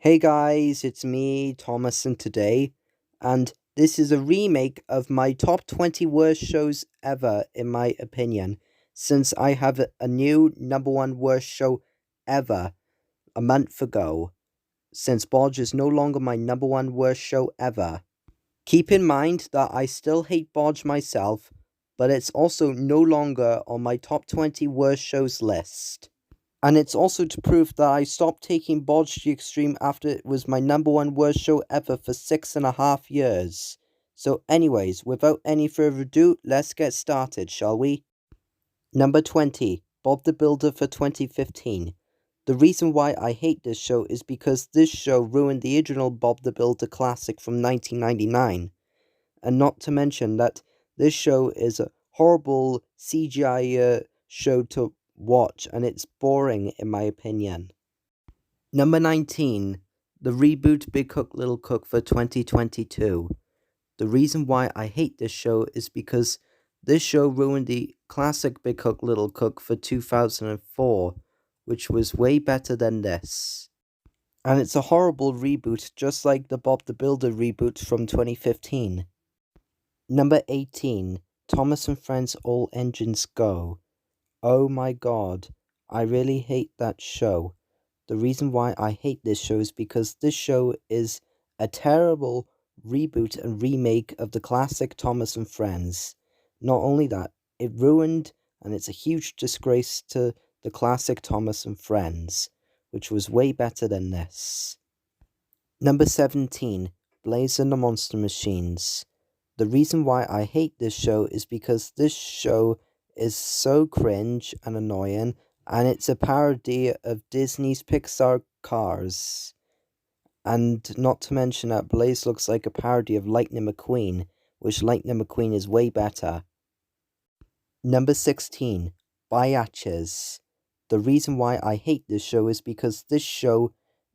Hey guys, it's me, Thomason today, and this is a remake of my top 20 worst shows ever, in my opinion, since I have a new number one worst show ever a month ago, since Bodge is no longer my number one worst show ever. Keep in mind that I still hate Bodge myself, but it's also no longer on my top 20 worst shows list. And it's also to prove that I stopped taking Bodge to the extreme after it was my number one worst show ever for 6.5 years. So anyways, without any further ado, let's get started, shall we? Number 20, Bob the Builder for 2015. The reason why I hate this show is because this show ruined the original Bob the Builder classic from 1999. And not to mention that this show is a horrible CGI show to watch, and it's boring in my opinion. Number 19, the reboot Big Cook Little Cook for 2022. The reason why I hate this show is because this show ruined the classic Big Cook Little Cook for 2004, which was way better than this. And it's a horrible reboot, just like the Bob the Builder reboot from 2015. Number 18, Thomas and Friends All Engines Go. Oh my god, I really hate that show. The reason why I hate this show is because this show is a terrible reboot and remake of the classic Thomas and Friends. Not only that, it ruined and it's a huge disgrace to the classic Thomas and Friends, which was way better than this. Number 17, Blaze and the Monster Machines. The reason why I hate this show is because this show is so cringe and annoying, and it's a parody of Disney's Pixar Cars. And not to mention that Blaze looks like a parody of Lightning McQueen, which Lightning McQueen is way better. Number 16, Biatches. The reason why I hate this show is because this show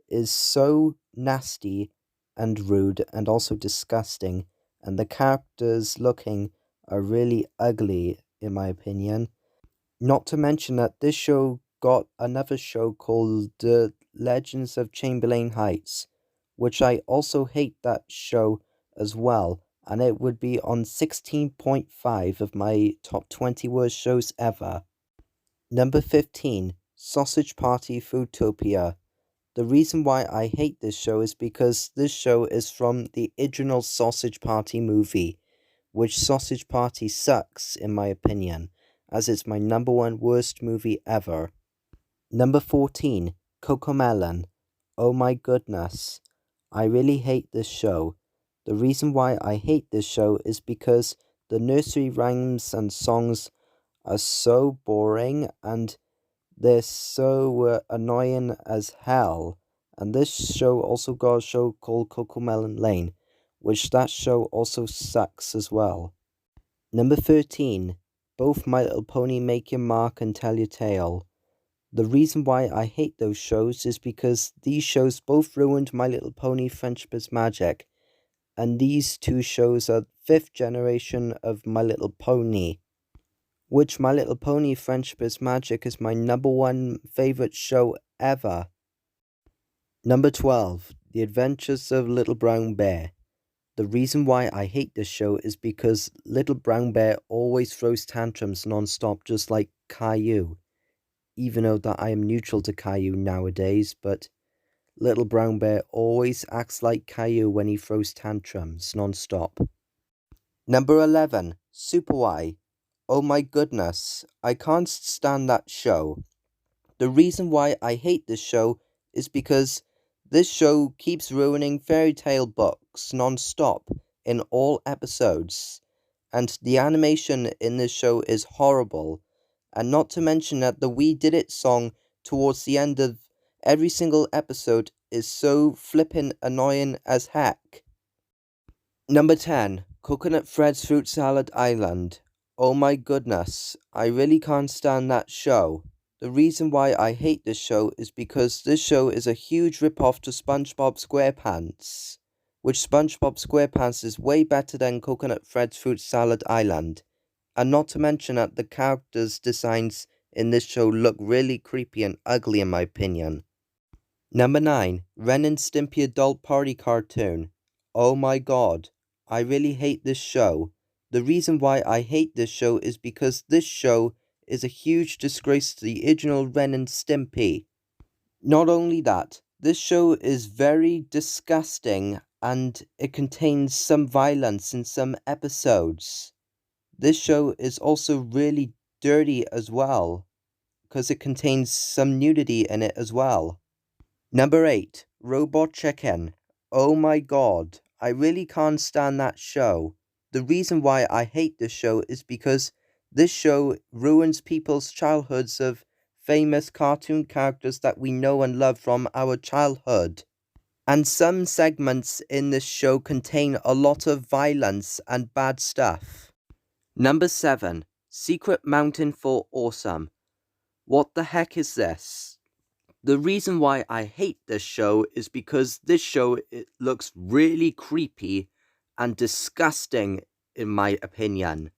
is so nasty and rude and also disgusting, and the characters looking are really ugly in my opinion. Not to mention that this show got another show called The Legends of Chamberlain Heights, which I also hate that show as well, and it would be on 16.5 of my top 20 worst shows ever. Number 15, Sausage Party Foodtopia. The reason why I hate this show is because this show is from the original Sausage Party movie, which Sausage Party sucks in my opinion, as it's my number one worst movie ever. Number 14, Cocomelon. Oh my goodness, I really hate this show. The reason why I hate this show is because the nursery rhymes and songs are so boring and they're so annoying as hell. And this show also got a show called Cocomelon Lane, which that show also sucks as well. Number 13, both My Little Pony Make Your Mark and Tell Your Tale. The reason why I hate those shows is because these shows both ruined My Little Pony Friendship is Magic, and these two shows are 5th generation of My Little Pony, which My Little Pony Friendship is Magic is my number one favorite show ever. Number 12, The Adventures of Little Brown Bear. The reason why I hate this show is because Little Brown Bear always throws tantrums non-stop, just like Caillou. Even though that I am neutral to Caillou nowadays, but Little Brown Bear always acts like Caillou when he throws tantrums non-stop. Number 11, Super Y. Oh my goodness, I can't stand that show. The reason why I hate this show is because this show keeps ruining fairy tale books non-stop in all episodes, and the animation in this show is horrible, and not to mention that the We Did It song towards the end of every single episode is so flippin' annoying as heck. Number 10, Coconut Fred's Fruit Salad Island. Oh my goodness, I really can't stand that show. The reason why I hate this show is because this show is a huge rip-off to SpongeBob SquarePants, which SpongeBob SquarePants is way better than Coconut Fred's Fruit Salad Island, and not to mention that the characters' designs in this show look really creepy and ugly in my opinion. Number 9. Ren and Stimpy Adult Party Cartoon. Oh my god, I really hate this show. The reason why I hate this show is because this show is a huge disgrace to the original Ren and Stimpy. Not only that, this show is very disgusting and it contains some violence in some episodes. This show is also really dirty as well, because it contains some nudity in it as well. Number 8. Robot Chicken. Oh my god, I really can't stand that show. The reason why I hate this show is because this show ruins people's childhoods of famous cartoon characters that we know and love from our childhood. And some segments in this show contain a lot of violence and bad stuff. Number 7. Secret Mountain for Awesome. What the heck is this? The reason why I hate this show is because this show it looks really creepy and disgusting in my opinion.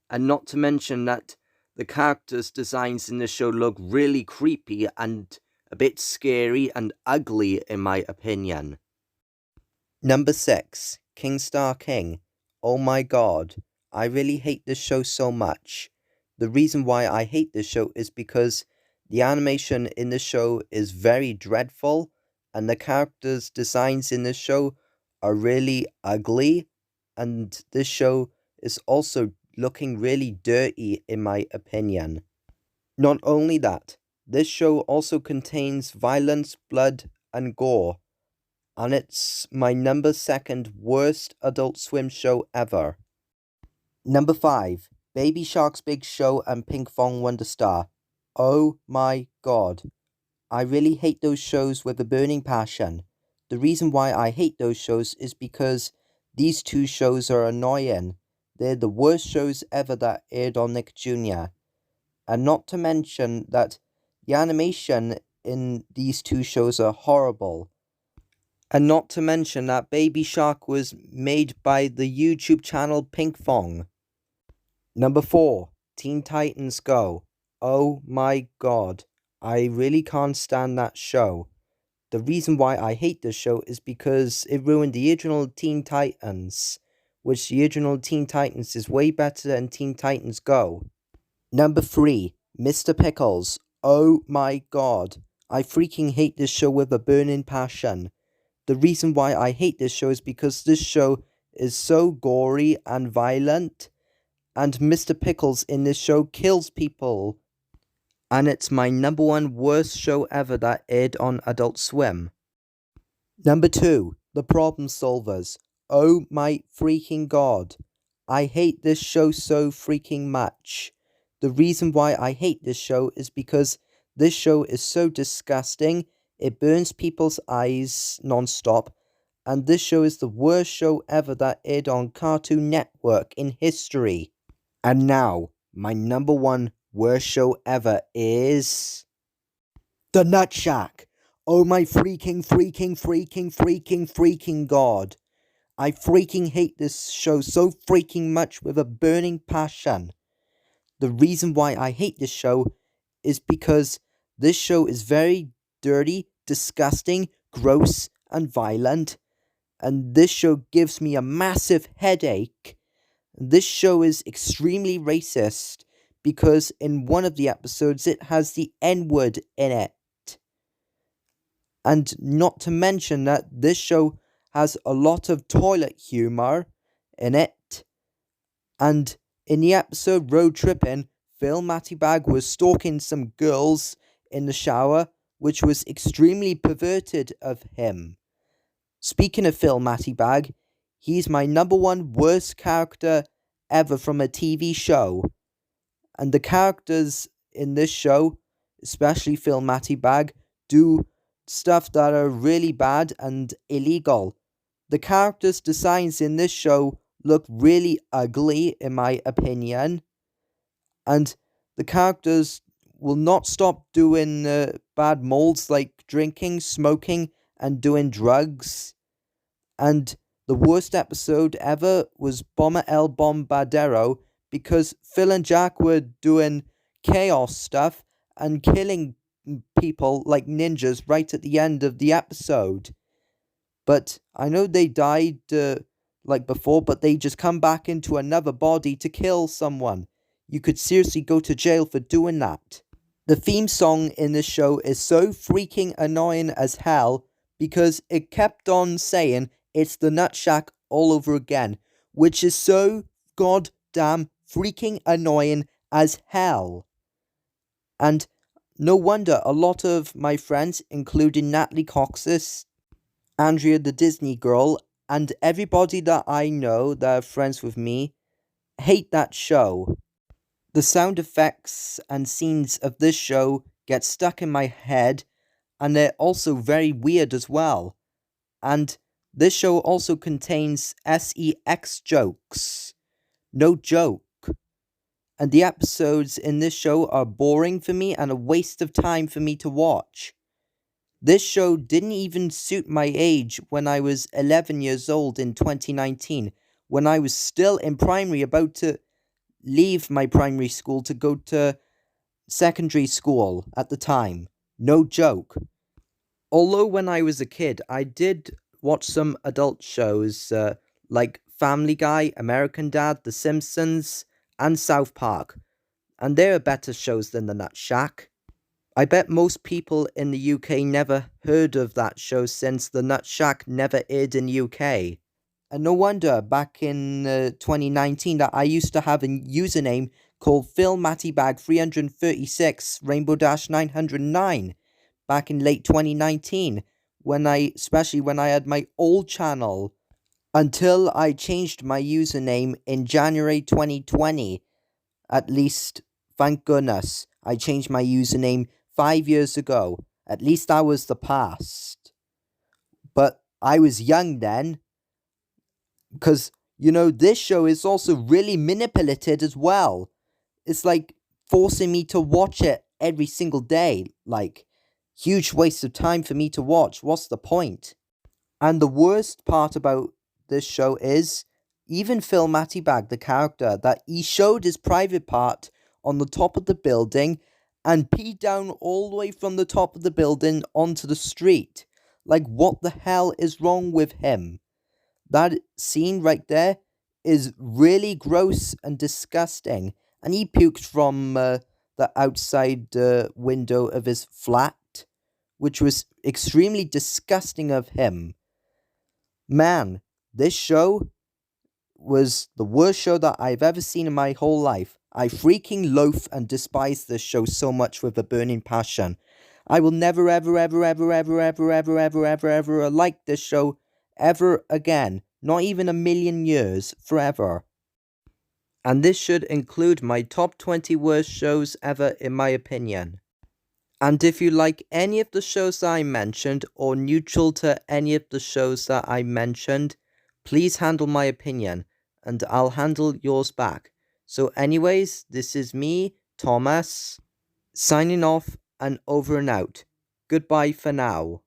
And not to mention that the characters' designs in this show look really creepy and a bit scary and ugly in my opinion. Number 6. King Star King. Oh my god, I really hate this show so much. The reason why I hate this show is because the animation in this show is very dreadful, and the characters' designs in this show are really ugly, and this show is also looking really dirty in my opinion. Not only that, this show also contains violence, blood, and gore, and it's my number 2 worst Adult Swim show ever. Number 5. Baby Shark's Big Show and Pink Fong Wonder Star. Oh my god. I really hate those shows with a burning passion. The reason why I hate those shows is because these two shows are annoying. They're the worst shows ever that aired on Nick Jr. And not to mention that the animation in these two shows are horrible. And not to mention that Baby Shark was made by the YouTube channel Pink Fong. Number 4. Teen Titans Go. Oh my god, I really can't stand that show. The reason why I hate this show is because it ruined the original Teen Titans, which the original Teen Titans is way better than Teen Titans Go. Number 3. Mr. Pickles. Oh my god, I freaking hate this show with a burning passion. The reason why I hate this show is because this show is so gory and violent, and Mr. Pickles in this show kills people. And it's my number 1 worst show ever that aired on Adult Swim. Number 2. The Problem Solvers. Oh my freaking god. I hate this show so freaking much. The reason why I hate this show is because this show is so disgusting, it burns people's eyes non-stop, and this show is the worst show ever that aired on Cartoon Network in history. And now, my number 1 worst show ever is The Nut Shack. Oh my freaking god. I freaking hate this show so freaking much with a burning passion. The reason why I hate this show is because this show is very dirty, disgusting, gross, and violent, and this show gives me a massive headache. This show is extremely racist because in one of the episodes it has the N-word in it. And not to mention that this show has a lot of toilet humor in it. And in the episode Road Trippin', Phil Mattibag was stalking some girls in the shower, which was extremely perverted of him. Speaking of Phil Mattibag, he's my number 1 worst character ever from a TV show. And the characters in this show, especially Phil Mattibag, do stuff that are really bad and illegal. The characters' designs in this show look really ugly, in my opinion. And the characters will not stop doing bad molds like drinking, smoking, and doing drugs. And the worst episode ever was Bomber El Bombardero because Phil and Jack were doing chaos stuff and killing people like ninjas right at the end of the episode. But I know they died like before, but they just come back into another body to kill someone. You could seriously go to jail for doing that. The theme song in this show is so freaking annoying as hell because it kept on saying it's the Nut Shack all over again, which is so goddamn freaking annoying as hell. And no wonder a lot of my friends, including Natalie Coxis, Andrea the Disney girl, and everybody that I know that are friends with me, hate that show. The sound effects and scenes of this show get stuck in my head, and they're also very weird as well. And this show also contains sex jokes. No joke. And the episodes in this show are boring for me and a waste of time for me to watch. This show didn't even suit my age when I was 11 years old in 2019, when I was still in primary, about to leave my primary school to go to secondary school at the time. No joke. Although when I was a kid, I did watch some adult shows like Family Guy, American Dad, The Simpsons, and South Park. And they're better shows than The Nut Shack. I bet most people in the UK never heard of that show since The Nut Shack never aired in the UK. And no wonder back in 2019 that I used to have a username called PhilMattyBag336 Rainbow Dash 909 back in late 2019, especially when I had my old channel, until I changed my username in January 2020. At least, thank goodness, I changed my username 5 years ago. At least that was the past. But I was young then, because, this show is also really manipulated as well. It's like forcing me to watch it every single day. Like, huge waste of time for me to watch. What's the point? And the worst part about this show is, even Phil Mattibag, the character, that he showed his private part on the top of the building and peed down all the way from the top of the building onto the street. Like, what the hell is wrong with him? That scene right there is really gross and disgusting. And he puked from the outside window of his flat, which was extremely disgusting of him. Man, this show was the worst show that I've ever seen in my whole life. I freaking loathe and despise this show so much with a burning passion. I will never, ever, ever, ever, ever, ever, ever, ever, ever, ever like this show ever again. Not even a million years. Forever. And this should include my top 20 worst shows ever in my opinion. And if you like any of the shows that I mentioned, or neutral to any of the shows that I mentioned, please handle my opinion, and I'll handle yours back. So anyways, this is me, Thomas, signing off and over and out. Goodbye for now.